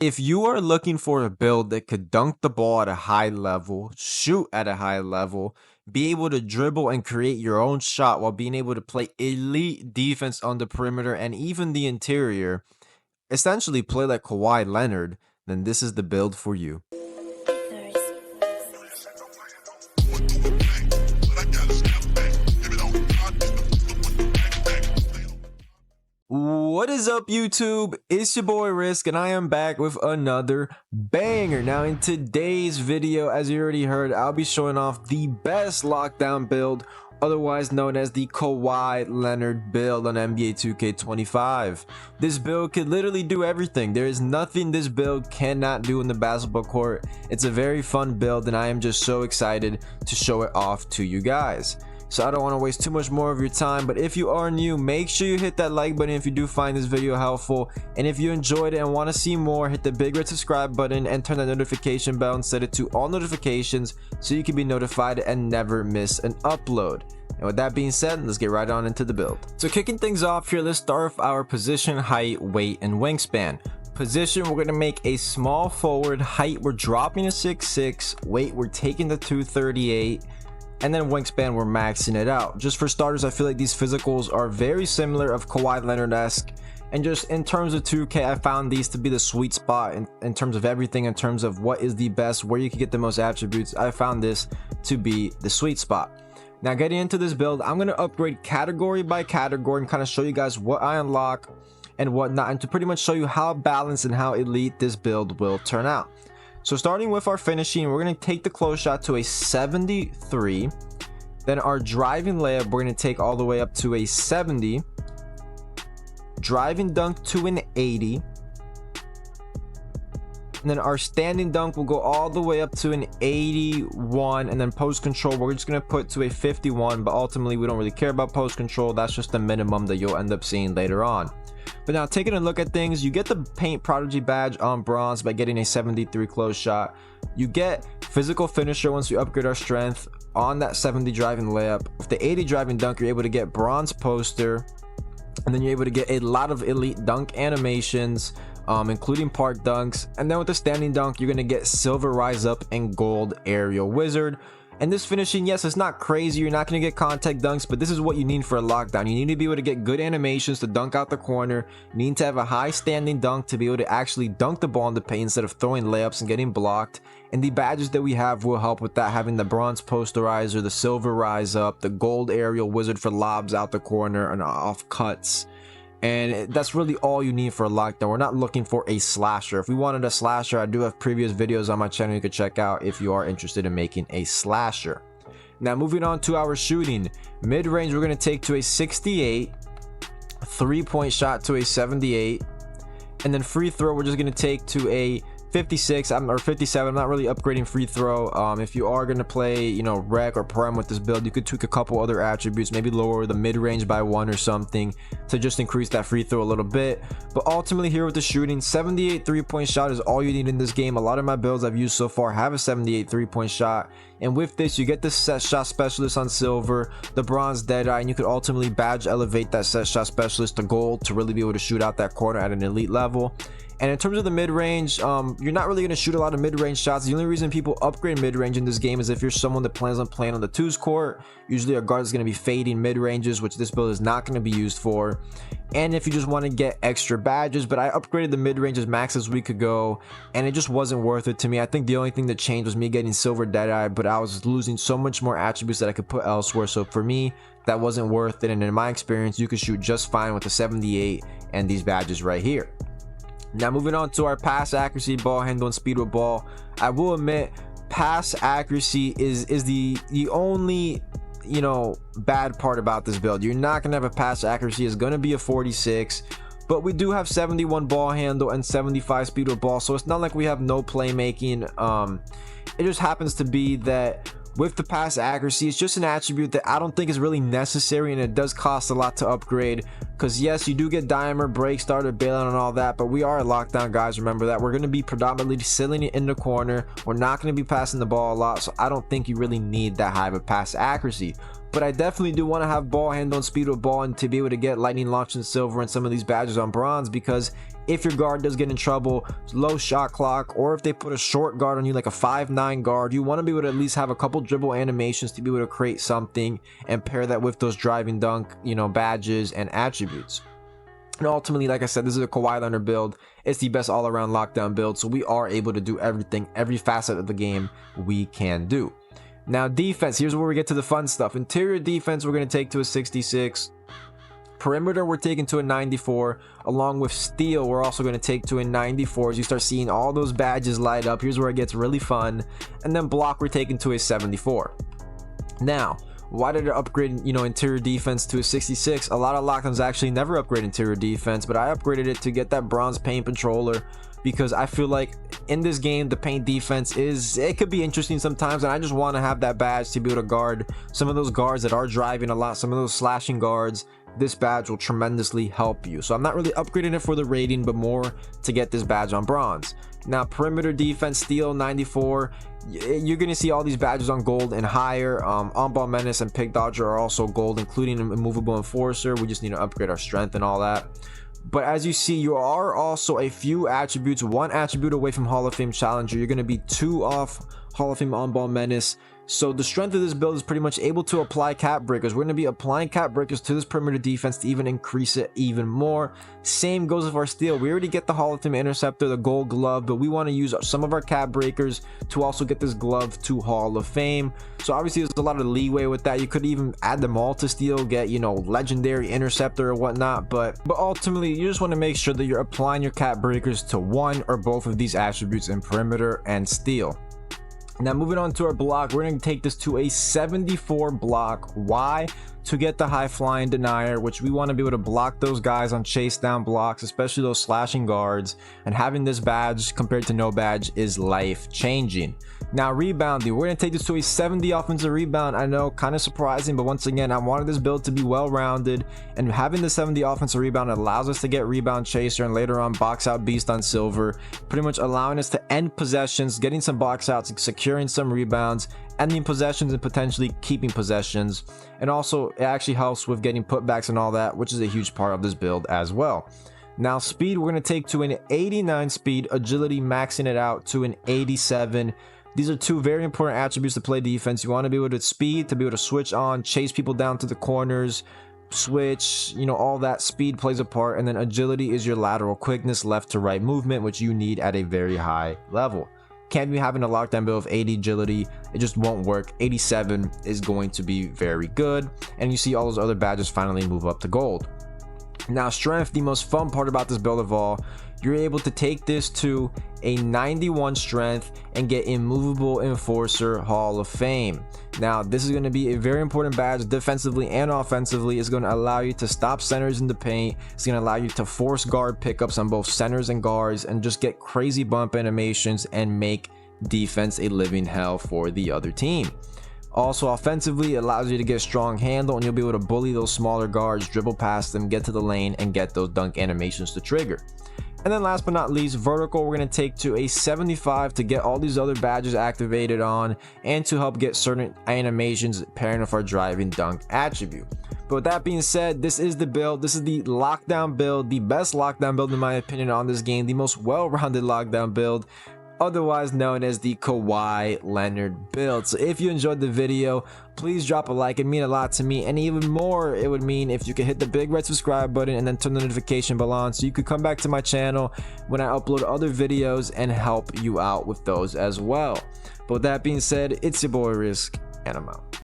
If you are looking for a build that could dunk the ball at a high level, shoot at a high level, be able to dribble and create your own shot while being able to play elite defense on the perimeter and even the interior, essentially play like Kawhi Leonard, then this is the build for you. What is up, YouTube? It's your boy Risk, and I am back with another banger. Now, in today's video, as you already heard, I'll be showing off the best lockdown build, otherwise known as the Kawhi Leonard build on NBA 2K25. This build could literally do everything. There is nothing this build cannot do in the basketball court. It's a very fun build, and I am just so excited to show it off to you guys. So I don't want to waste too much more of your time, but if you are new, make sure you hit that like button if you do find this video helpful, and if you enjoyed it and want to see more, hit the big red subscribe button and turn that notification bell and set it to all notifications so you can be notified and never miss an upload. And with that being said, let's get right on into the build. So kicking things off here, let's start with our position, height, weight, and wingspan. Position, we're going to make a small forward. Height, we're dropping to 6'6". Weight, we're taking the 238. And then wingspan, we're maxing it out. Just for starters, I feel like these physicals are very similar of Kawhi Leonard-esque. And just in terms of 2K, I found these to be the sweet spot in terms of everything, in terms of what is the best, where you can get the most attributes. I found this to be the sweet spot. Now, getting into this build, I'm going to upgrade category by category and kind of show you guys what I unlock and whatnot, and to pretty much show you how balanced and how elite this build will turn out. So starting with our finishing, we're going to take the close shot to a 73. Then our driving layup, we're going to take all the way up to a 70. Driving dunk to an 80. And then our standing dunk will go all the way up to an 81. And then post control, we're just going to put to a 51. But ultimately, we don't really care about post control. That's just the minimum that you'll end up seeing later on. But now, taking a look at things, you get the Paint Prodigy badge on bronze by getting a 73 close shot. You get physical finisher once you upgrade our strength on that 70 driving layup. With the 80 driving dunk, you're able to get bronze poster, and then you're able to get a lot of elite dunk animations, including park dunks. And then with the standing dunk, you're going to get silver rise up and gold aerial wizard. And this finishing, yes, it's not crazy. You're not going to get contact dunks, but this is what you need for a lockdown. You need to be able to get good animations to dunk out the corner. You need to have a high standing dunk to be able to actually dunk the ball in the paint instead of throwing layups and getting blocked. And the badges that we have will help with that, having the bronze posterizer, the silver rise up, the gold aerial wizard for lobs out the corner and off cuts. And that's really all you need for a lockdown. We're not looking for a slasher. If we wanted a slasher, I do have previous videos on my channel you could check out if you are interested in making a slasher. Now, moving on to our shooting. Mid-range, we're going to take to a 68. Three-point shot to a 78. And then free throw, we're just going to take to a 56 or 57. I'm not really upgrading free throw. If you are going to play, you know, rec or prem with this build, you could tweak a couple other attributes, maybe lower the mid-range by 1 or something to just increase that free throw a little bit. But ultimately, here with the shooting, 78 3-point shot is all you need in this game. A lot of my builds I've used so far have a 78 3-point shot, and with this you get the set shot specialist on silver, the bronze deadeye, and you could ultimately badge elevate that set shot specialist to gold to really be able to shoot out that corner at an elite level. And in terms of the mid-range, you're not really going to shoot a lot of mid-range shots. The only reason people upgrade mid-range in this game is if you're someone that plans on playing on the 2s court. Usually a guard is going to be fading mid-ranges, which this build is not going to be used for. And if you just want to get extra badges, but I upgraded the mid-range as max as we could go, and it just wasn't worth it to me. I think the only thing that changed was me getting silver deadeye, but I was losing so much more attributes that I could put elsewhere. So for me, that wasn't worth it. And in my experience, you could shoot just fine with the 78 and these badges right here. Now, moving on to our pass accuracy, ball handle, and speed with ball. I will admit, pass accuracy is the only, you know, bad part about this build. You're not going to have a pass accuracy. It's going to be a 46. But we do have 71 ball handle and 75 speed with ball. So it's not like we have no playmaking. It just happens to be that with the pass accuracy, it's just an attribute that I don't think is really necessary, and it does cost a lot to upgrade. Because yes, you do get dimer, break, starter, bailout, and all that, but we are a lockdown, guys. Remember that. We're going to be predominantly sealing it in the corner. We're not going to be passing the ball a lot, so I don't think you really need that high of a pass accuracy. But I definitely do want to have ball handle and speed with ball, and to be able to get lightning launch and silver and some of these badges on bronze, because if your guard does get in trouble, low shot clock, or if they put a short guard on you like a 5'9" guard, you want to be able to at least have a couple dribble animations to be able to create something and pair that with those driving dunk, you know, badges and attributes. And ultimately, like I said, this is a Kawhi Leonard build. It's the best all-around lockdown build, so we are able to do everything, every facet of the game we can do. Now defense, here's where we get to the fun stuff. Interior defense, we're going to take to a 66. Perimeter, we're taking to a 94. Along with steal, we're also going to take to a 94 as you start seeing all those badges light up. Here's where it gets really fun. And then block, we're taking to a 74. Now, why did I upgrade, you know, interior defense to a 66? A lot of lockdowns actually never upgrade interior defense, but I upgraded it to get that bronze paint controller because I feel like in this game the paint defense it could be interesting sometimes, and I just want to have that badge to be able to guard some of those guards that are driving a lot, some of those slashing guards. This badge will tremendously help you. So I'm not really upgrading it for the rating, but more to get this badge on bronze. Now perimeter defense, steal 94. You're going to see all these badges on gold and higher. On-ball menace and pick dodger are also gold, including immovable enforcer. We just need to upgrade our strength and all that. But as you see, you are also a few attributes, one attribute away from Hall of Fame challenger. You're going to be 2 off Hall of Fame on-ball menace. So the strength of this build is pretty much able to apply cap breakers. We're going to be applying cap breakers to this perimeter defense to even increase it even more. Same goes with our steal. We already get the Hall of Fame interceptor, the gold glove, but we want to use some of our cap breakers to also get this glove to Hall of Fame. So obviously there's a lot of leeway with that. You could even add them all to steal, get, you know, legendary interceptor or whatnot, but ultimately you just want to make sure that you're applying your cap breakers to one or both of these attributes in perimeter and steal. Now moving on to our block, we're going to take this to a 74 block. Why? To get the high flying denier, which we want to be able to block those guys on chase down blocks, especially those slashing guards, and having this badge compared to no badge is life changing. Now rebounding, we're going to take this to a 70 offensive rebound. I know, kind of surprising, but once again, I wanted this build to be well rounded, and having the 70 offensive rebound allows us to get rebound chaser and later on box out beast on silver, pretty much allowing us to end possessions, getting some box outs, securing some rebounds, ending possessions, and potentially keeping possessions. And also it actually helps with getting putbacks and all that, which is a huge part of this build as well. Now speed, we're going to take to an 89 speed, agility maxing it out to an 87. These are 2 very important attributes to play defense. You want to be able to speed, to be able to switch on, chase people down to the corners, switch, you know, all that. Speed plays a part, and then agility is your lateral quickness, left to right movement, which you need at a very high level. Can't be having a lockdown build of 80 agility, it just won't work. 87 is going to be very good, and you see all those other badges finally move up to gold. Now strength, the most fun part about this build of all, you're able to take this to a 91 strength and get immovable enforcer Hall of Fame. Now this is going to be a very important badge defensively and offensively. It's going to allow you to stop centers in the paint. It's going to allow you to force guard pickups on both centers and guards and just get crazy bump animations and make defense a living hell for the other team. Also offensively, it allows you to get strong handle, and you'll be able to bully those smaller guards, dribble past them, get to the lane, and get those dunk animations to trigger. And then last but not least, vertical, we're going to take to a 75 to get all these other badges activated on and to help get certain animations pairing with our driving dunk attribute. But with that being said, this is the build. This is the lockdown build, the best lockdown build in my opinion on this game, the most well-rounded lockdown build, otherwise known as the Kawhi Leonard build. So if you enjoyed the video, please drop a like. It means a lot to me, and even more it would mean if you could hit the big red subscribe button and then turn the notification bell on so you could come back to my channel when I upload other videos and help you out with those as well. But with that being said, it's your boy Risk, and I'm out.